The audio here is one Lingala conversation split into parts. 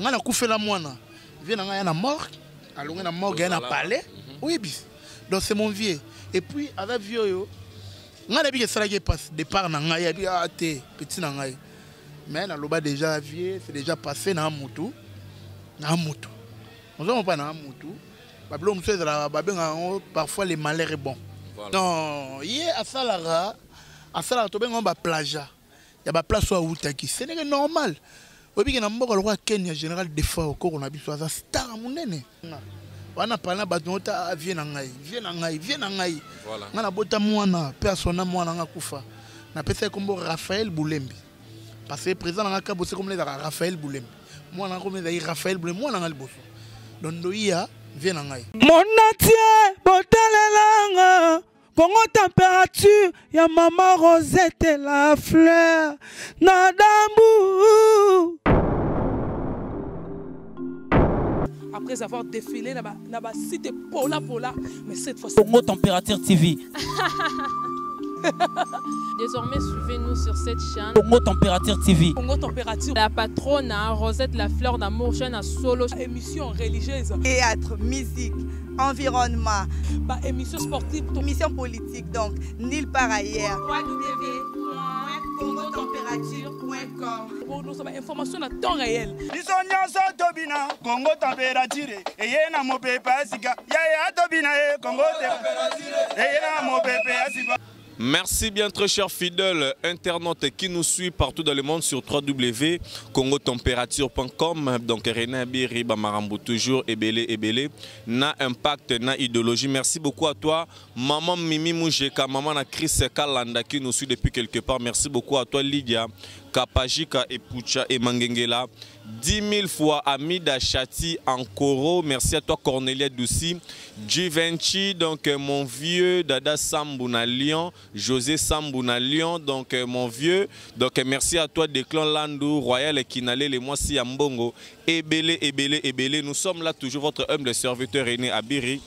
nga na kufela mwana vient nga na mort alonga na mort na palais oui bis donc c'est mon vieux et puis avec vieux yo nga na bi que ça qui passe départ na nga ya bi até petit na nga mais na loba déjà vieux c'est déjà passé na mutu on ne pas na mutu bablo monsieur babenga parfois les malheurs est bon donc hier à salara to benga ba plage ya ba place wa utaki c'est normal obi ke na mboko lokwa Kenya général defa ko na biso za star munene wana pana batota vient na ngai voilà ngana bota mwana persona mwana nga kufa na pesa kombo Raphaël Boulembi parce que président nga ka bosse comme les Raphaël Boulembi mwana comme les Raphaël Boulembi mwana nga liboso donc ndoia vient na ngai monatie botalelanga Congo température ya maman Rosette la fleur Nadambu. Après avoir défilé na ba site Pola, mais cette fois Congo Température TV. Désormais, suivez-nous sur cette chaîne. Congo Température TV. Congo Température. La patronne, Rosette la fleur d'amour, chaîne à solo. Émission religieuse. Théâtre, musique, environnement. Émission sportive. Émission politique, donc, nulle part ailleurs. www.congotempérature.com. Pour nous avoir information à temps réel. Congo Température. Et yena mo pepa sika. Ya tobina Congo Température. Et yena mo pepa sika. Merci bien très chers fidèles internautes qui nous suivent partout dans le monde sur www.congotempérature.com. Donc René Abiri Bamarambo toujours ebele na impact na idéologie. Merci beaucoup à toi maman Mimi Moujeka, maman na Chris Kalanda qui nous suit depuis quelque part. Merci beaucoup à toi Lydia Kapajika et Pucha et Mangengela. 10 000 fois Amida Chati en Koro. Merci à toi Cornelia Doussi, Givenchy, donc mon vieux Dada Sambouna Lyon, José Sambouna Lyon, donc mon vieux. Donc merci à toi Declan Landou, Royal et Kinale, les Moissi Ambongo, Ebele. Nous sommes là toujours votre humble serviteur René Abiri.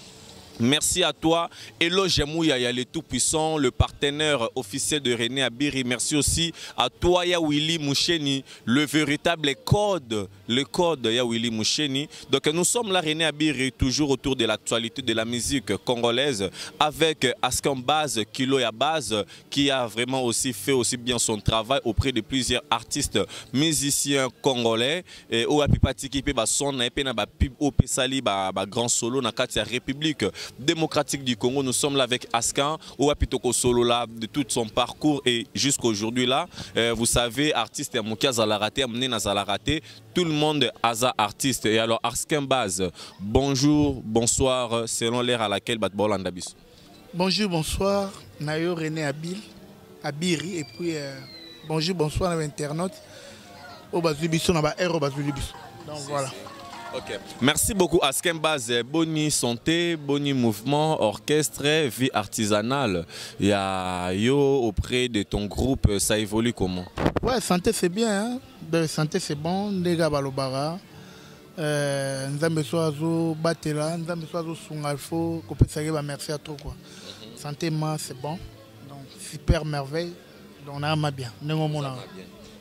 Merci à toi, Elo Jamouya, le tout-puissant, le partenaire officiel de René Abiri. Merci aussi à toi, Yawili Moucheni, le véritable code, le code Yawili Moucheni. Donc nous sommes là, René Abiri, toujours autour de l'actualité de la musique congolaise, avec Askan Baz, Kilo ya Baz, qui a vraiment aussi fait aussi bien son travail auprès de plusieurs artistes, musiciens congolais. Et au Apipatiki, son Sali, grand solo, na Katia République démocratique du Congo. Nous sommes là avec Askan Ouapitoko Solo là de tout son parcours et jusqu'à aujourd'hui là. Vous savez, artiste Moukia Zalarate, Amnena Zalarate, tout le monde Aza artiste. Et alors Askan Baz, bonjour, bonsoir, selon l'ère à laquelle Batbol Andabis. Bonjour, bonsoir, Nayo René Abiri et puis bonjour, bonsoir à l'internaute. Au Bazulibiso, on a Aéro Bazulibiso. Donc voilà. Okay. Merci beaucoup Askan Baz, Boni Santé, Boni Mouvement, orchestre, vie artisanale. Il y a yo auprès de ton groupe, ça évolue comment? Ouais, santé c'est bien, hein? Santé c'est bon, Ndega Balobara, Nzambe Soazo Batela, Nzambe Soazo Sungalfo, merci à toi quoi. Santé c'est bon, donc super merveille, donc on a ma bien.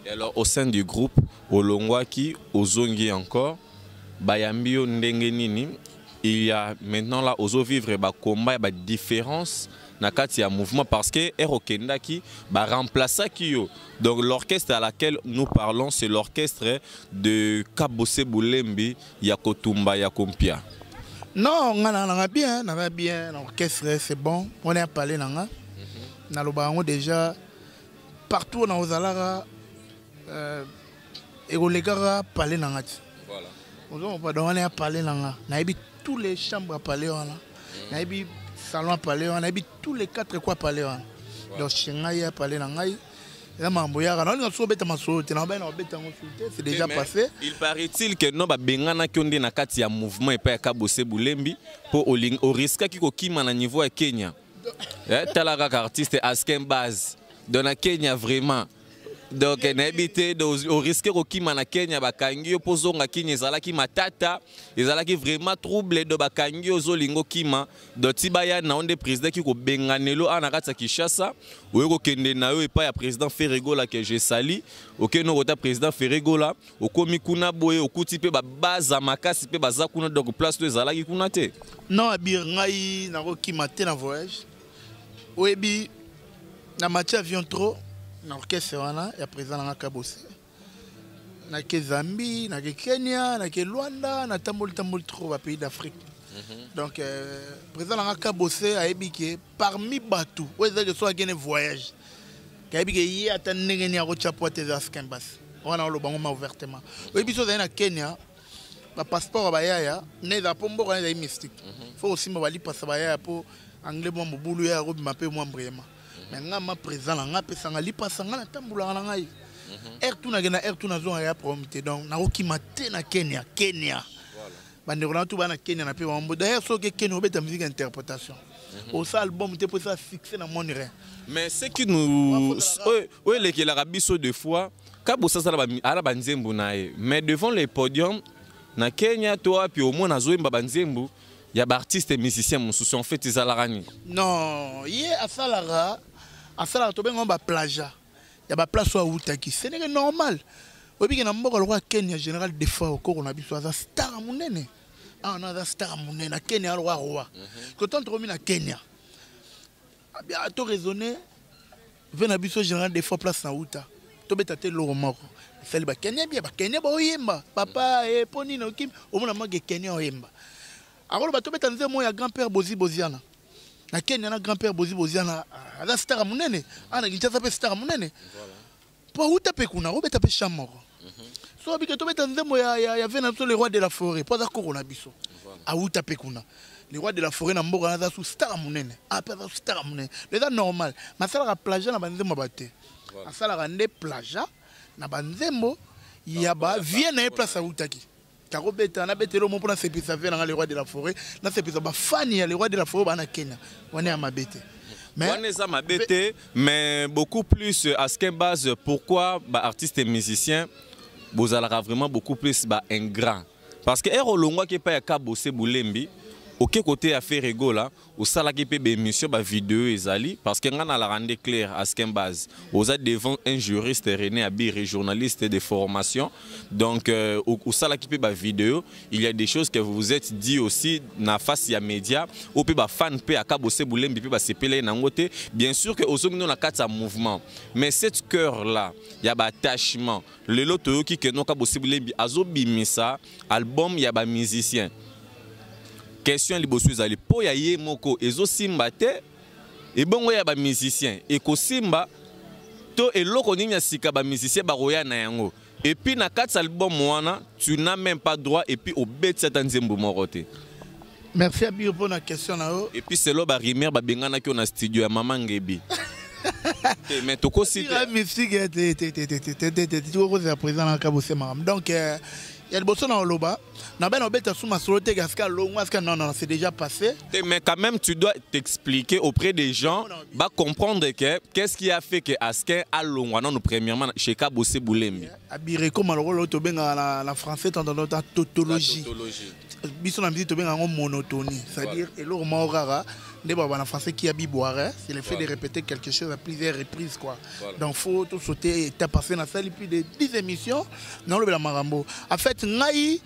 Et alors au sein du groupe, Olongwaki, Ozongi encore. Bayambio Ndengenini, il y a maintenant là aux vivre ba combat ba différence na kati ya mouvement parce que Erokenda qui ba remplacer Kyo. Donc l'orchestre à laquelle nous parlons c'est l'orchestre de Kabose Boulembi Yakotumba Yakompia. Non, on a bien, l'orchestre c'est bon, on est parlé nanga. Na lobango déjà partout dans aux alara et les gars parler nanga. On a parlé là, on a tous les chambres à parler là, on a salon à parler, on a tous les quatre quoi parler là. Donc chenga a parlé là, c'est déjà passé. Il paraît-il que non bengana qui on dit na kati ya mouvement et pas Kabose Boulembi pour au risque qui kokima na niveau à Kenya. Talaga artiste Askan Baz dans la Kenya vraiment. Donc n'habité au risque okima na Kenya bakangi opozonga kini ezalaki matata ezalaki vraiment trouble de bakangi ozolingo kima do tibaya na onde président ki ko benganelo ana kata Kinshasa oyeko kende na yo epa ya président Ferregola que je sali okeno kota président Ferregola okomi kuna boye okuti pe ba baza makasi pe baza kuna donc place to ezalaki kuna te. Non abir ngai na ko kima te na voyage. Oyebi na matière avion trop na orchestre wana ya président na Kabose na ke Zambie na ke Kenya na ke Luanda na tambol trop ba pays d'Afrique. Donc président na Kabose a ebike parmi batu oza que soit gene voyage ka ebike yi ata ndenge ya ko chapote za skembas wana lo bango ma ouvertement oyebi so na Kenya ba passeport ba yaya ne za pombo kana za mystique faut aussi ba li passa ba yaya po anglais mo bulu ya ko mape mo mbrema. Mais ma présent nga pesa nga li pasanga na tambula nga ngai air tuna zone ya prometé donc na okimate na Kenya bande rona tu bana Kenya na pe mambo d'ailleurs so que Kenya obeta musique interprétation au ça album te peut ça fixer na mon rien mais ce qui nous oui les qui la biso deux fois kabosa ça ala banzembu nae mais devant les podiums na Kenya toi puis au moins na zoimba banzembu ya ba artiste musicien mususu en fait izalarani non yé asalara asala to benga ba plaja ya ba place wa utaki c'est normal obiki na mboko lokwa Kenya général de fois ko na biso za star munene na za star munene na Kenya lo roi ko tant trop na Kenya abia to raisonner vena biso général de fois place na uta to betate lo moko sel ba Kenya ba Kenya ba oyemba papa e poni no kim o mona mage Kenya oyemba alors ba to betanze mo ya grand-père Boziana na Kenya na grand-père Boziana ala star munene ana Kinshasa pe star munene po uta pe kuna obeta pe chamoko so bika to beta nzembo ya vena so le roi de la forêt po za corona biso a uta pe kuna le roi de la forêt na mboka na su star munene apa za star munene le da normal masala ka plage na banzembo bate asala ka nde plage na banzembo ya ba vient na place a utaki Karobeta na betelo mo pona sepisa vena le roi de la forêt na sepisa ba fani ya le roi de la forêt na Kenya wana ya mabete mais beaucoup plus à ce qu'un base pourquoi artistes et musiciens vous allez vraiment beaucoup plus ingrat parce que erolongwa qui pas ya Kabose Bulembi ok côté affaire Ferregola au sala qui peut émission vidéo ezali parce que ngana la rendre clair à ce qu'un base vous êtes devant un juriste René Abir journaliste de formation donc au sala qui peut vidéo il y a des choses que vous vous êtes dit aussi na face ya média ou peut fan peut à Kabose Bulembi peut sepele na ngote bien sûr que ozomino na kata mouvement mais cette cœur là il y a attachement le loto qui que no Kabose Bulembi azobimisa album ya ba musicien question liboso ezali po ya ye moko ezo simba te et bongo ya ba musicien et ko simba to eloko nini ya sika ba musicien ba roya na yango et puis na quatre album wana tu n'as même pas droit et puis au bet cette nzembo morote. Merci à Bio pour la question là et puis c'est lo ba rimer ba bengana ki na studio ya Mama Ngebi mais to ko si la musique tu ko présent na Kabose Maram donc il y a le bosso dans l'oba. Non, c'est déjà passé. Mais quand même, tu dois t'expliquer auprès des gens, bah comprendre que qu'est-ce qui a fait que Asken a l'ongwa, premièrement, chez Kabose Bulembi. Abiré comme la français, la tautologie. Bisson a dit que monotonie, c'est-à-dire, et l'eau rara. En français qui a biboire, c'est le fait de répéter quelque chose à plusieurs reprises quoi. Voilà. Donc faut tout sauter et t'as passé dans salle plus de 10 émissions dans le Marambo. En fait, ngai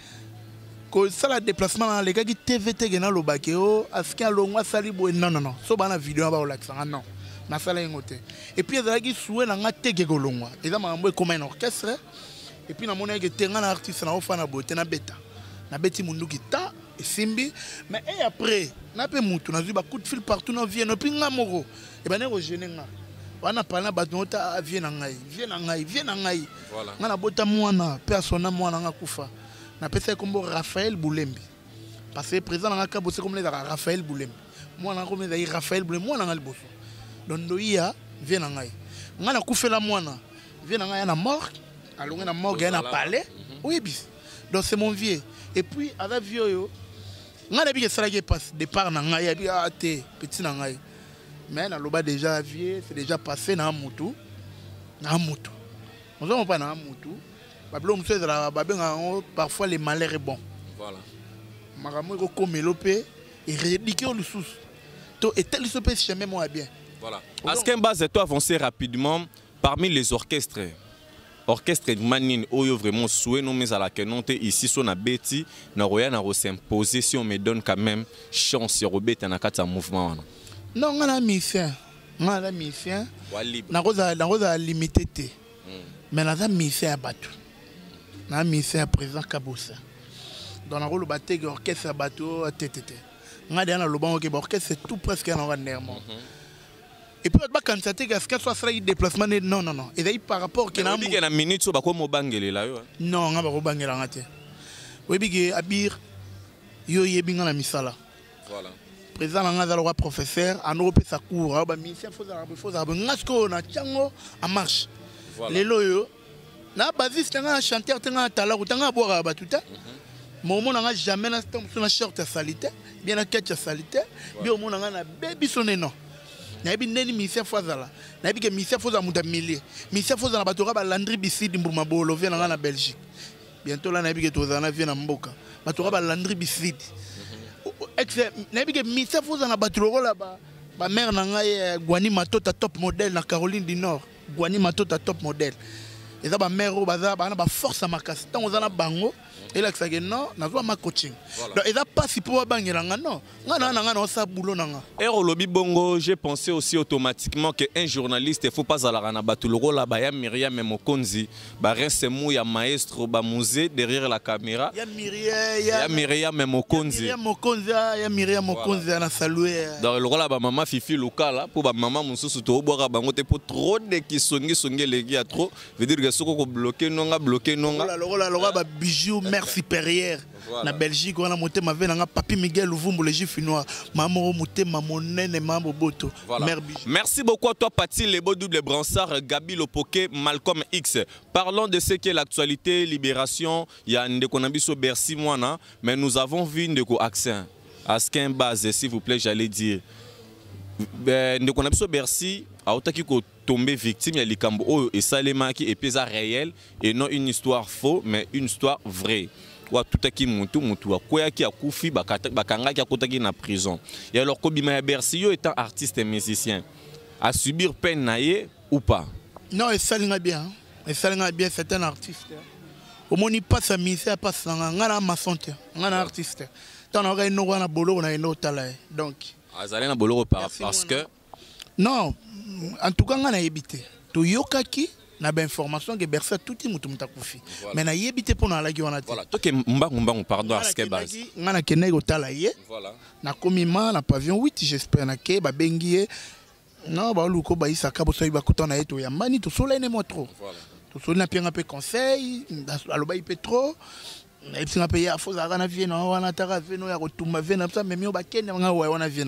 que ça le déplacement dans les gars qui TVT dans le bakeo, askia longwa sali bo non. So bana vidéo ba relaxant non. Na sala ngote. Et puis il y a qui souhait na ngate ke longwa. Et là Marambo comme un orchestre et puis na mona que tenga na artiste na ofana bote na beta. Na beti mundu kita et simbi mais et après na pe mutu na zuba coup de fil partout na vie no pinga moko et ben ne jeune nga wana pana batonta vie na ngai voilà ngana bota mwana persona mwana nga kufa na pesa kombo Raphaël Bulembi parce que président na Kabose comme les Raphaël Bulembi mwana comme les Raphaël Bulembi mwana nga liboso donc ndoia vie na ngai ngana kufela mwana vie na ngai na mort alonga na mort na palais oui bis donc c'est mon vieux et puis avec vieux yo ngana bi que ça qui passe départ na ngai bi até petit na ngai mais na loba déjà vieux c'est déjà passé na mutu Nous avons pas Moutou. Parfois les malheurs est bon. Voilà. Maramou comme mélopé et rédiquer le sous. Et tel se peut jamais moi bien. Voilà. Est-ce qu'un base de toi avancer rapidement parmi les orchestres? Orchestre de Manine, Oyo vraiment souhait non mais à la kenonte ici son a Betty, na roya na s'imposer si on me donne quand même chance de rebêter na kata mouvement. Non, on a mis fin. On a mis fin. Na rosa limité. Mais on a mis fin à bateau. On a mis fin à président Kabosa. Dans la rôle bateau orchestre à bateau TTT. On a dit dans le banc que orchestre c'est tout presque un ordinairement. Et puis, quand tu as dit que soit un déplacement, non. Et d'ailleurs, par rapport à la minute, tu vas comment bangler là? Non, on va pas bangler là. Oui, mais Abir, yo yebinga na misala. Voilà. Président Langa le roi professeur, en Europe sa cour, ba ministère faut ngasko na chango en marche. Les loyo, na basis tanga chanteur tanga tala tanga boira ba tuta. Momo nanga jamais na na short salité, bien na ketch salité, bien au monde na baby sonné non. Nabi neni ministère fozala nabi ke ministère foza muta millier ministère foza na batora ba landri bisidi mbuma bolo vient na Belgique bientôt là nabi ke tozana vient na mboka batora ba landri bisidi ex nabi ke ministère foza na batoro la ba mère na ngai Gwani Matota top modèle na Caroline du Nord Gwani Matota top modèle et ça ba mère baza ba na ba force à makasi tant ozana bango et là que non na zo ma coaching donc et ça pas si pour bangela non ngana sa boulot nanga et au lobby bongo j'ai pensé aussi automatiquement que un journaliste il faut pas ala na batuloro la ba ya Myriam Mokonzi ba reste mou ya maestro ba musée derrière la caméra ya Myriam Mokonzi ya Myriam Mokonzi na saluer dans le rôle ba maman Fifi Lokala pour ba maman mususu to boira bango te pour trop de qui songi les gars trop veut dire que soko bloquer nonga le ba bijou mère supérieure na Belgique on a monté ma veine na papi Miguel Louvumbu le juif noir maman monté ma monene mambo boto mère bijou. Merci beaucoup à toi Paty les beaux double bransard Gabi Lopoké Malcolm X. Parlons de ce qui est l'actualité libération il y a ndeko na biso Bercy mwana mais nous avons vu ndeko accent askin base s'il vous plaît j'allais dire ndeko na biso Bercy autaki ko tomber victime, il y a les cambo et salemaki et pesa réel et non une histoire faux mais une histoire vraie. Wa tutaki mutu quoi qui a koufi bakanga qui a kotaki na prison. Et alors Kobima Bercy yo étant artiste et musicien à subir peine naie ou pas? Non, et ça bien. Et ça bien c'est un artiste. Au moins il passe à misère passe ngana masonte, ngana artiste. Tant on a no na bolo na no tala. Donc azalé na bolo parce que non, en tout cas, on a évité. Tu yokaki na ba information que Bercy tout le monde a koufi. Mais na évité pour na la guiona. Voilà. Toi que mba pardon à ce que base. On a kené au talaye. Voilà. Na komima na pavillon 8 j'espère na ke ba bengie. Non ba luko ba isaka bo so ba kutana eto ya mani to sola ne mo trop. Voilà. To sola na pianga pe conseil, aloba ipe trop. Et puis on a payé à faux à la vie, on a tarafé, on a retourné à ça, mais on a bien on a bien.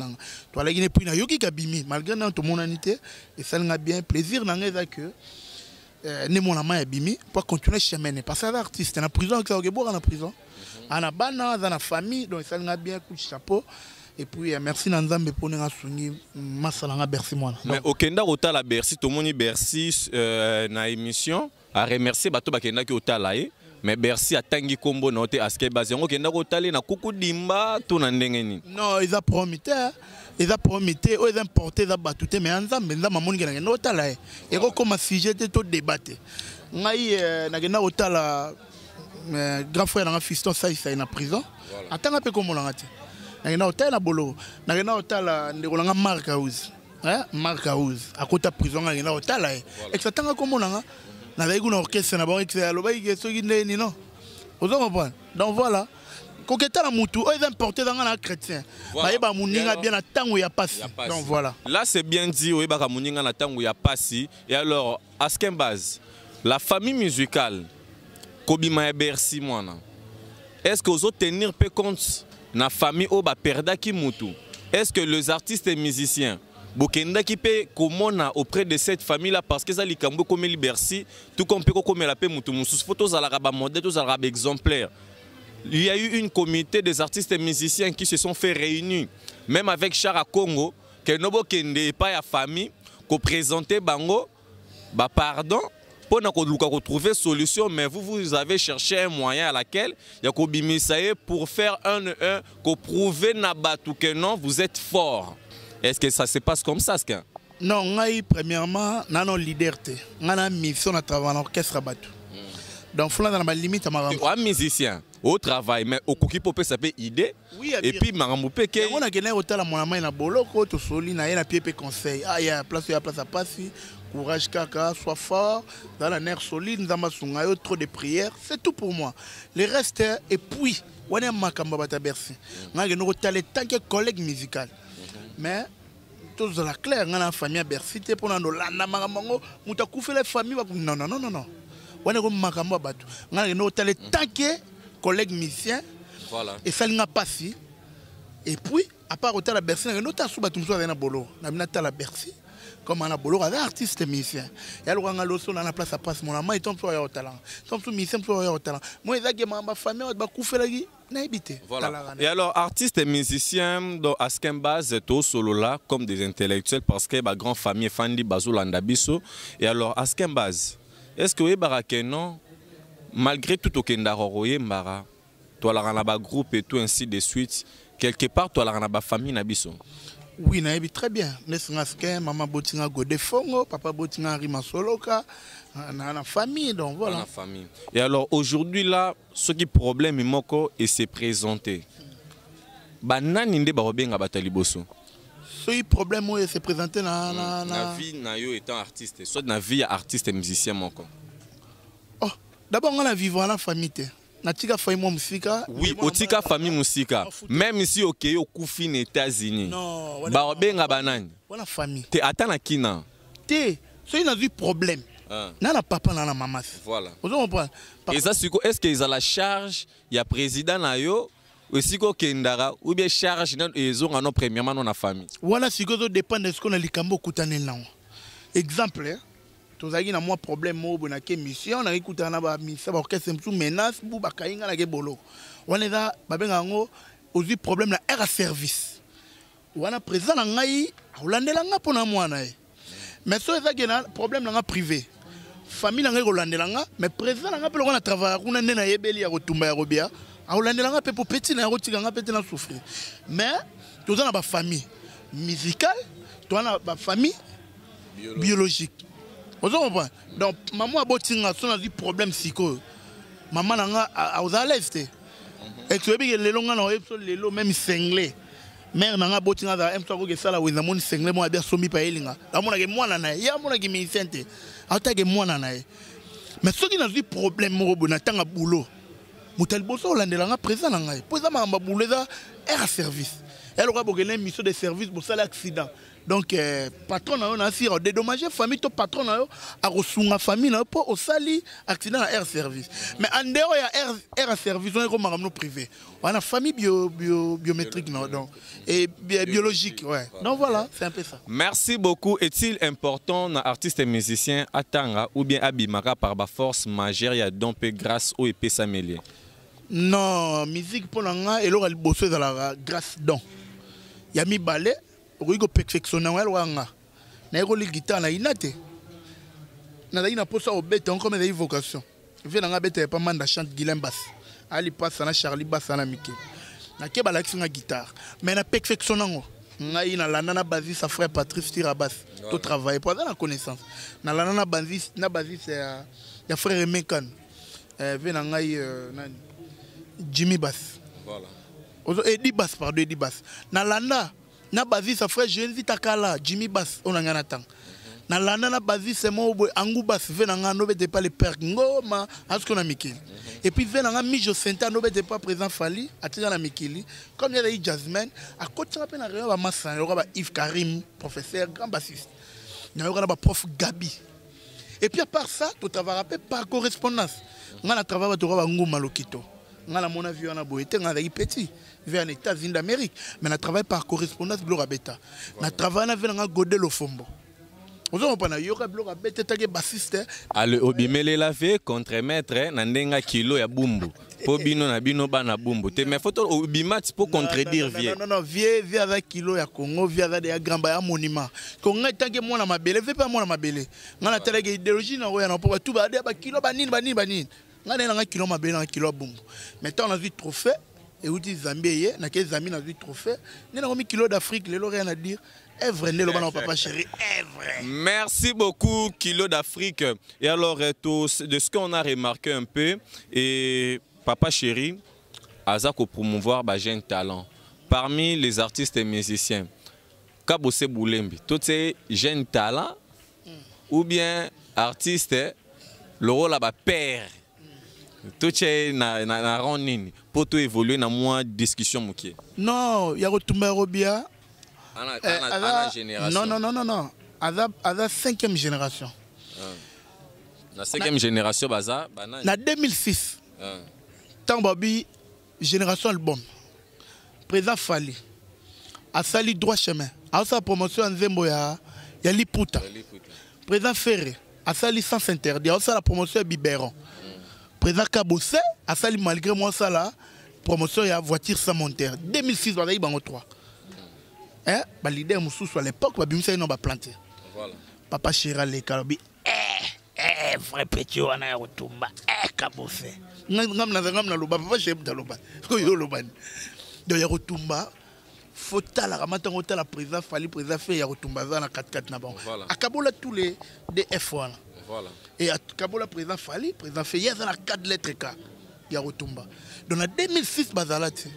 Toi la Guinée puis na yoki kabimi malgré tout mon anité et ça n'a bien plaisir dans les que ne mon amant bimi pour continuer chemin parce que l'artiste en prison que ça en prison en a bana dans la famille donc ça n'a bien coup de chapeau et puis merci Nzambe pour nous assurer masala Bercy moi. Mais au Kenda ota la Bercy tout monde Bercy na émission à remercier bato bakenda ki ota la mais Bercy a tangi kombo na ote aske base ngo kenda ko tali na kuku dimba to na ndenge ni non ils a promis o ils importé za batute mais Nzambe Nzambe moni ngena no tala e ko comme sujet to débattre ngai na kenda otala grand frère na fiston ça il na prison atanga pe comme ngati na kenda otala bolo na kenda otala ndeko nga Mark House Mark House à côté prison na kenda otala et ça tanga comme ngana na une orchestre na bon excellent lo baïge soki ndeni non ozo comprendre donc voilà koketa la mutu ils importé dans la chrétien ba muninga bien na tango ya pasi donc voilà là c'est bien dit oui ba muninga na tango ya pasi et alors à ce qu'en base la famille musicale Kobima Bercy mwana est-ce que ozo tenir peu compte na famille o ba perda ki mutu est-ce que les artistes et musiciens Bokenda qui peut comment auprès de cette famille là parce que ça likambo comme Bercy tout comme peut comme la paix mutu musus photos à la modèle tous à exemplaires. Il y a eu une comité des artistes et musiciens qui se sont fait réunir même avec Chara Congo que nobo kende pas ya famille ko présenter bango ba pardon pour trouver solution, mais vous avez cherché un moyen à laquelle il y a pour faire un pour prouver que non, vous êtes fort. Est-ce que ça se passe comme ça? Non, premièrement, nous avons liberté. Nous avons une mission à travailler dans l'orchestre. Donc, il y a une limite à ma un musicien au travail, mais au cookie popé, ça peut idée. Oui, et puis, Maramboupe, qui on a gagné au tal à mon ami na boloko, to soli na yena pied conseil. Ah, il y a place à passer. Courage kaka, sois fort, dans la nerf solide, nzamba sungayo, trop de prières, c'est tout pour moi. Le reste, et puis, on est makamba bata Bercy. On a gagné au tal tant que collègue musical. Mais tout ça la clair, on a une famille à Bercy, t'es pour nous là, na mamango, muta koufé la famille, non non non non non. On est comme makamba batu. On a gagné au tal tant que collègue musicien. Voilà. Et ça n'a pas si. Et puis, à part au à Bercy, on a sous batum sur la bolo. On a la Bercy. Comme on a bolo, on a artiste musicien. Et alors on a l'osso dans la place à passe mon amant, il tombe sur le talent. Tombe sur musicien sur le talent. Moi, il y a ma famille, on va couper la vie. Voilà. Et alors, artistes et musiciens, dans Askembaz, tout solo là, comme des intellectuels, parce que ma grande famille Fandi Bazou Landabiso. Et alors, Askembaz, est-ce que vous avez non, malgré tout au Kendaro, Mbara, toi, la ranaba groupe et tout ainsi de suite, quelque part, toi, la ranaba famille Nabiso? Oui, très bien. Maman Botinga Godefongo, papa Botinga Rima Soloka, la famille, donc voilà. La famille. Et alors, aujourd'hui, là, ce qui est problème, il s'est présenté. Bananinde Barobenga Bataliboso. Ce qui est problème, il s'est présenté dans la vie, étant artiste, soit dans la vie artiste et musicien. Oh, d'abord, on a vivre dans la famille. Oui, otika famille musika. Même ici au Kenya, au Koufi, aux États-Unis. Non, Barobenga banane. Voilà famille. Te attends à qui non? Te, c'est un problème. Nana papa nana maman. Voilà. Vous comprenez? Et ça est-ce qu'ils ont la charge, il y a président là yo, aussi ko kendara ou bien charge ils ont en premièrement dans la famille. Voilà ce que dépend de ce qu'on a les cambo kutane là. Exemple, tous les gens ont un problème au bon à mission, on a écouté un mission parce que c'est une menace, bu bakainga na gebolo. On est là, babengango aussi problème la air service. On a présent na ngai, olandela nga pona mwana e. Mais so eza gena problème na nga privé. Famille na ngai olandela nga, mais présent na nga pe on a travailler kuna nena yebeli ya kotumba ya robia. Olandela nga pe po petit na rotika nga petit na souffrir. Mais tous na ba famille musicale, toi na ba famille biologique. Vous comprenez? Donc, maman a botinga, son a dit problème psycho. Maman a aux l'aise. Et tu veux que les longs ont même cinglé. Mère n'a botinga, elle me dit que ça là, où ils ont cinglé, moi, bien soumis par Elinga. La mona que moi nana, il y a mon qui m'y sente. Ata que moi nana. Mais ceux qui n'ont dit problème, moi, bon, attends à boulot. Moutel bosso, l'andelanga présent nana. Pour ça, ma boulot, est à service. Elle aura besoin d'une mission de service pour ça l'accident. Donc, patron a aussi dédommagé la famille, ton patron a reçu la famille pour au sali accident à air service. Mais en dehors, il y a air service, on est comme un privé. On a une famille biométrique donc, et biologique. Ouais. Donc voilà, c'est un peu ça. Merci beaucoup. Est-il important dans artiste et musicien Atanga ou bien Abimaka par la force majeure, il y a donc grâce au épée Samélier? Non, musique pour l'anga, et là, elle bosse dans la grâce don. Il y a mis balai. Il y a perfectionné la guitare na inate na ina posa obete on comme des vocation vient na bete pas manda chante Guilain Bass ali passe na Charlie Bass na Mickey na ke bala na guitare mais na perfectionné nga ina landa na basis sa frère Patrice Tirabas to travailler pour la connaissance na landa na basis ya frère Mekan vient na Jimmy Bass voilà Eddie Bass pardon Eddie Bass na landa na basis sa frère Jenzi Takala Jimmy Bass on a ngana tang na landa na basis c'est moi Angu Bass venanga no bete pas le père ngoma asko na Mikili et puis venanga Mijo Senta no bete pas présent Fali atina na Mikili comme il y a eu Jasmine à côté na rien ba massa yo ba Yves Karim professeur grand bassiste na yo ba prof Gabi et puis à part ça tu travailles par correspondance ngana travaille to ba nguma lokito ngana mona vie na boete ngana petit vers les États-Unis d'Amérique, mais on travaille par correspondance Blora Beta. On travaille avec un Godel au Fombo. Vous comprenez? Il y aura Blora Beta qui est bassiste. Alors, Obimele l'a fait contre maître, Nandenga Kilo et Bumbu. Po bino na bino bana bumbu te mais photo obimati pour contredire vie. Non, vie avec kilo ya Congo, vie avec des grands ya monument. Congo tanke mona mabele, fait pas mona mabele. Ngana tele idéologie na roya na po tout ba kilo banini. Ngana na kilo mabele na kilo bumbu. Maintenant on a vu trophée et où dit Zambie na ke Zambie na vu trophée. Ni na 1 kilo d'Afrique, les rien à dire. Evre, papa chéri, Evre. Merci beaucoup, Kilo d'Afrique. Et alors, de ce qu'on a remarqué un peu, et papa chéri, Azako promouvoir bah, jeune talent. Parmi les artistes et musiciens, Kabose Boulembi, tous ces jeunes talents, ou bien artistes, le rôle à père. Tout ces na ronini pour tout évoluer dans moins discussion. Non, il y a retombé Robia. Génération. Non. À la 5e génération. La 5e génération, baza. En 2006. Tant babi génération album. Président Fali. A sali droit chemin. A sa promotion en Zembo ya Liputa. Président Ferré. A sali sans interdit. A sa la promotion Biberon. Président Kabose. A sali malgré moi ça la promotion ya voiture sans monteur. 2006 baza y bango 3. Bah leader moussou à l'époque bah bimisa non bah planté. Voilà. Papa Chira les kalobi vrai petit wana ya rotumba Kabose. Ngam na loba papa chef da loba. Ko yo loba. Do ya rotumba faut la ramata ngota la président Fali président fait ya rotumba za na 4-4 na bon. Akabola tous les DF1. Voilà. Et akabola président Fali président fait ya za na 4 lettres K ya rotumba. Donc en 2006 bazalati.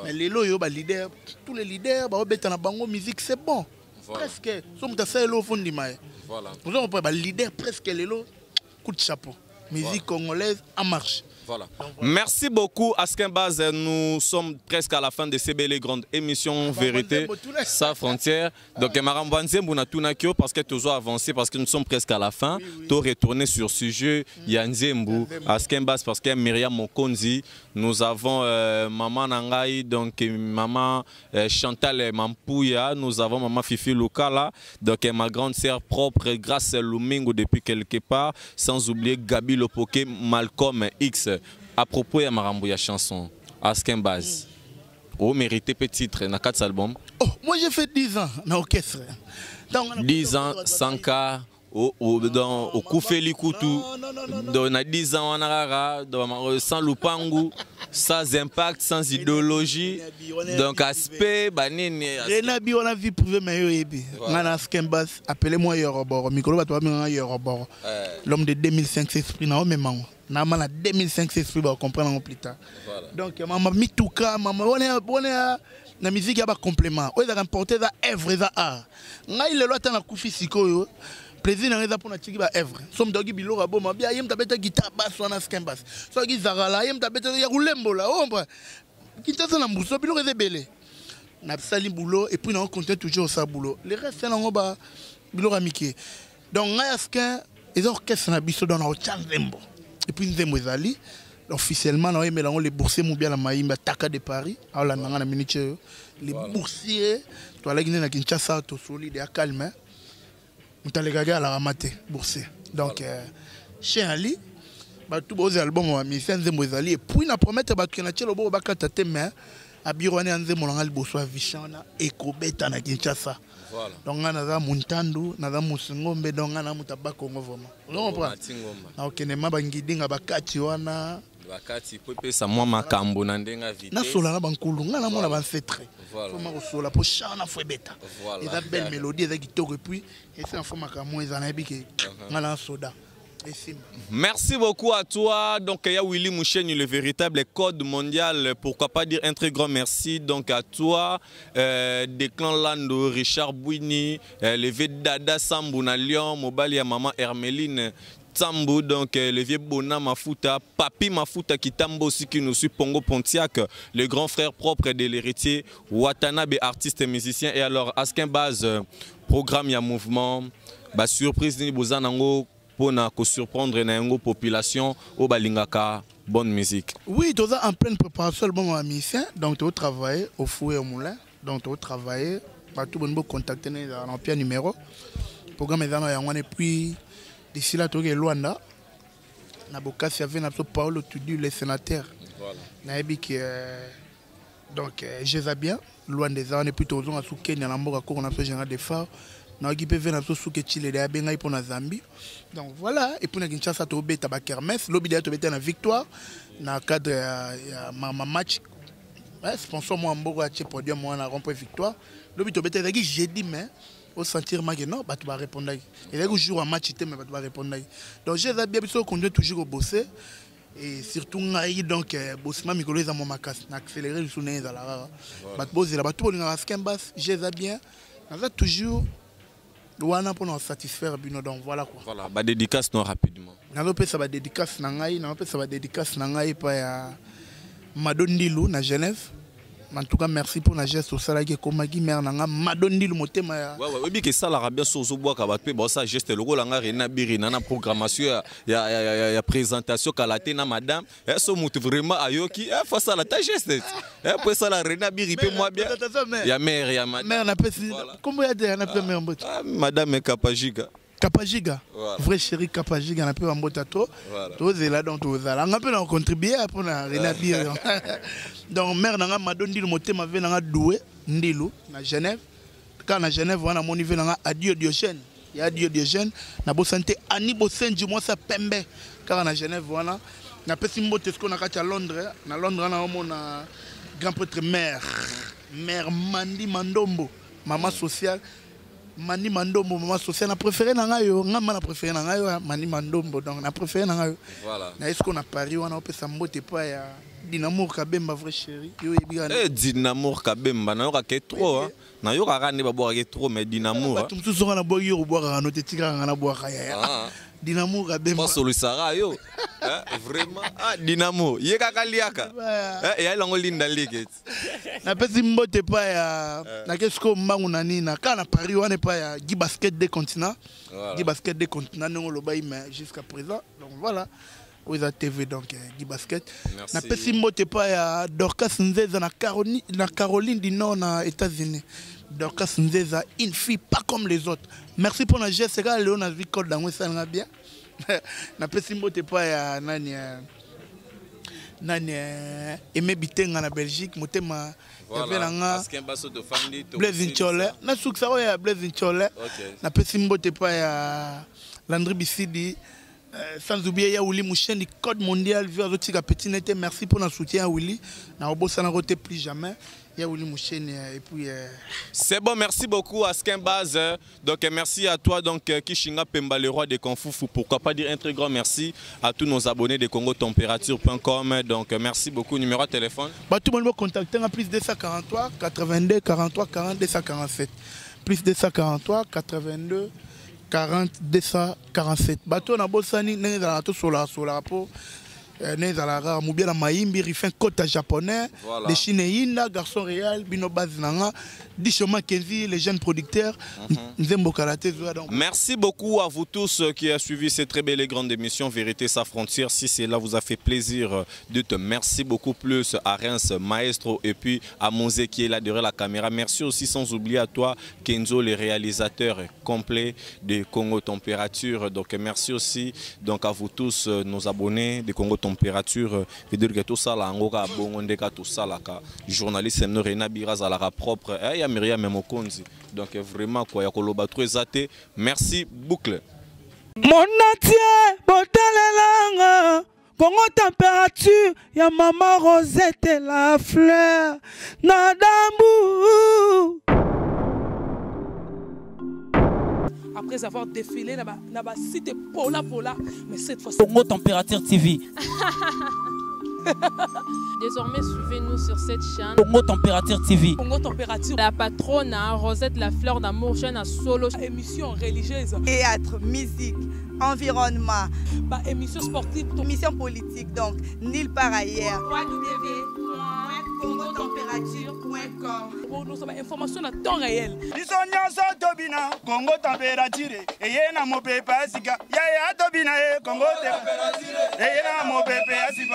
Mais les loyaux, leaders, tous les leaders, na bango musique, c'est bon. Voilà. Presque. Sommes à ça, au fond du maïs. Voilà. Nous avons pas leader presque les lots, coup de chapeau. Musique congolaise en marche. Voilà. Donc, voilà. Merci beaucoup, Askin Baz. Nous sommes presque à la fin de ces belles grandes émissions Vérité sans frontières. Donc, parce que toujours avancé, parce que nous sommes presque à la fin. Tout retourner sur ce sujet. Yanzembu, Askin Baz, parce que Myriam Mokonzi. Nous avons Maman Nangaï, donc Maman Chantal Mampouya. Nous avons Maman Fifi Lukala, donc ma grande sœur propre, grâce Lumingo depuis quelque part. Sans oublier Gabi Lopoke, Malcolm X. À propos de ma chanson, Askin Baz, vous méritez petit titre dans 4 albums. Oh, moi j'ai fait 10 ans dans l'orchestre. 10 ans, 100K. Au Koufeli Koutou, dans 10 ans, sans Lupangu, sans impact, sans idéologie, donc aspect, Renabi, on a vu prouver meilleur. Askin Baz, appelez-moi Yoroboro, l'homme de 2005 s'exprime dans le même moment. Normalement, 2005 s'exprime, on comprend plus tard. Donc, maman, mitouka, maman, on est la musique, il y a un complément. On a remporté ça, œuvre, ça art. Il y a le temps de Koufi Siko. Plaisir n'a pour notre œuvre. Somme dogi bilo rabo ma bien yem tabeta guitare basse ou Askin Baz. So gi zarala yem tabeta ya roulembo là. Ombre. Kita ça na mbuso bilo rezebele. Na sali boulot et puis on continue toujours ça boulot. Le reste c'est na ba bilo ramike. Donc Askin les orchestres na biso dans au Tchanzembo. Et puis Nzembo ezali officiellement na yemelango les boursiers mobia la maïmba Taka de Paris. Ala nanga na minute les boursiers to ala gine na Kinshasa to solide ya calme. Mutalégaga à la ramate boursier. Donc chez Ali, tous les albums ont mis Nzembo ezali et puis na promettre ba kena tshelo bo bakata teme a biroane Nzembo ngal boswa vichana ekobeta na Kinshasa. Voilà. Donc on a Muntandu, on a Musingombe, donc on a Mutabako vraiment. On comprend. Na okenema bangidinga bakati wana bakati pepe sa mwa makambo na ndenga vite. Na sola na bankulu, ngana mona ba fait très. Faut ma sola pour chana faut beta. Et la belle mélodie avec kitoko et puis et c'est en forme makambo ezana ebike. Ngana soda. Merci beaucoup à toi. Donc, il y a Willy Moucheni, le véritable code mondial. Pourquoi pas dire un très grand merci donc à toi, Declan Lando, Richard Bouini, le vieux Dada Sambou na Lyon, Mobali à maman Hermeline Tambo, donc le vieux Bona Mafuta, Papi Mafuta qui tambo aussi qui nous suit, Pongo Pontiac, le grand frère propre de l'héritier, Watanabe, artiste et musicien. Et alors, Askin Baz, programme ya mouvement, bah, surprise ni Bozanango. Pour surprendre la population au Balingaka, bonne musique. Oui, tu es en pleine préparation bon musicien, donc tu travailles au four et au moulin, donc tu travailles, tout le monde contacter dans l'empire numéro. Le programme est dans et puis d'ici là tu es Luanda, Nabokasi avait notre Paolo Tudu, le sénateur. nayebi que donc je bien loin des ans et plutôt aux sous Kenya na mboka ko on a fait général des phares na okipe vena so sous que Chile de abenga pour na Zambie. Donc voilà, et pour na Kinshasa to beta ba kermesse lobby to beta na victoire na cadre ya ma match sponsor moi mboka che podium moi na rond-point victoire lobby to beta qui jeudi mais au sentir que non bah tu vas répondre et là jour en match mais bah tu vas répondre. Donc j'ai bien besoin qu'on doit toujours bosser et surtout donc bossement mikolo za mo makas na accélérer le souné za la bah bosser là bah tout on a skembas j'ai bien on va toujours wana pour nous satisfaire bino. Donc voilà quoi. Voilà, bah dédicace non rapidement. Na lopé ça va dédicace na ngai pa ya Madondilu na Genève. En tout cas, merci pour la geste au salaire qui est comme Magui Mernanga. Madondilu motema. Ouais, oui, que ça la rabia sur bois kabatpe, bon ça geste le rôle nga rena biri na programmation ya présentation kalaté na madame. Et so mutu vraiment ayoki, faut ça la ta geste. Après ça la rena biri pe moi bien. Ya mère ya madame. Mère na pesi. Comment ya de na première mbot. Madame Kapajiga. Kapajiga, vrai chéri Kapajiga, on a pu en botato. Tous là donc tous là. On a pu contribuer pour la renabir. Donc mère nanga madondi le moté ma venanga doué ndilu na Genève. Quand na Genève on a mon niveau nanga adieu Diogène. Il y a adieu Diogène. Na bo santé ani bo senji moi ça pembe. Quand na Genève voilà. Na pesi mbote ce qu'on a à Londres. Na Londres on a mon grand prêtre mère Mandi Mandombo, maman sociale. Mani Mandombo, maman sociale, na préféré nangayo, ngama na préféré nangayo, Mani Mandombo, donc na préféré nangayo. Voilà. Na est-ce qu'on a Paris, on a opé sa mbote pas ya Dinamour Kabemba vrai chéri. Dinamour Kabemba, na yoka ke trop, na yoka rane ba boire ke trop, mais Dinamour. Ba tumtu so na boire yo boire na tetika na boire ya. Dinamour Kabemba. Pas solo sara yo. Vraiment Dynamo, yeka kaliaka. Ya lango linda ligue. Na pesi mbote pa ya na kesko mbangu na nina kana Paris on est pas ya Guy Basket des continents. Guy Basket des continents non lo baï mais jusqu'à présent. Donc voilà. Aux TV donc Guy Basket. Na pesi mbote pa ya Dorcas Nzeza na Caroline du Nord na États-Unis. Dorcas Nzeza une fille pas comme les autres. Merci pour la geste là Léon a vu code dans ça nga bien. Na pesi mbote pa ya nani Aimé Bitenga na Belgique motema yavelanga Blaise Nchole na suksa ya Blaise Nchole na pesi mbote pa ya Landry Bisidi sans oublier ya Willy Mouchendi code mondial vers Zotika Petit Nete. Merci pour notre soutien à Willy na obosa na roté plus jamais ya Willy Mouchendi et puis c'est bon, merci beaucoup à Skembaz. Donc merci à toi donc Kishinga Pemba le roi des Konfufu. Pourquoi pas dire un très grand merci à tous nos abonnés de congotempérature.com. Donc merci beaucoup. Numéro de téléphone. Bah tout le monde peut contacter en plus 243 82 43 40 247 plus 243 82 40 247. Bateau na bosani n'est dans la to sola po n'est dans la rare mobile la maimbi rifin kota japonais les chinéina garçon réel bino bazinanga Dichoma Kenzi les jeunes producteurs Nzembo Karaté. Merci beaucoup à vous tous qui avez suivi cette très belle et grande émission Vérité sans frontières. Si cela vous a fait plaisir de te merci beaucoup plus à Reims Maestro et puis à Mosé qui est là derrière la caméra. Merci aussi sans oublier à toi Kenzo le réalisateur complet de Congo Température. Donc merci aussi donc à vous tous nos abonnés de Congo Température. Je veux dire que tout ça là ngoka bongondeka tout ça là journaliste Rena Biraz à la propre. Myriam Memokonzi. Donc vraiment quoi, yakoloba trop exaté. Merci boucle. Mon atier, botalelanga, Congo Température, ya maman Rosette et la fleur, Nadambu. Après avoir défilé là-bas, cité Pola, mais cette fois Congo Température TV. Désormais, suivez-nous sur cette chaîne. Congo Température TV. Congo Température. La patronne, Rosette la fleur d'amour, chaîne à solo. Émission religieuse. Théâtre, musique, environnement. Bah, émission sportive. Émission politique, donc nulle part ailleurs. www.congotempérature.com. Pour nous avoir information à temps réel. Congo Température. Et y a Congo Température.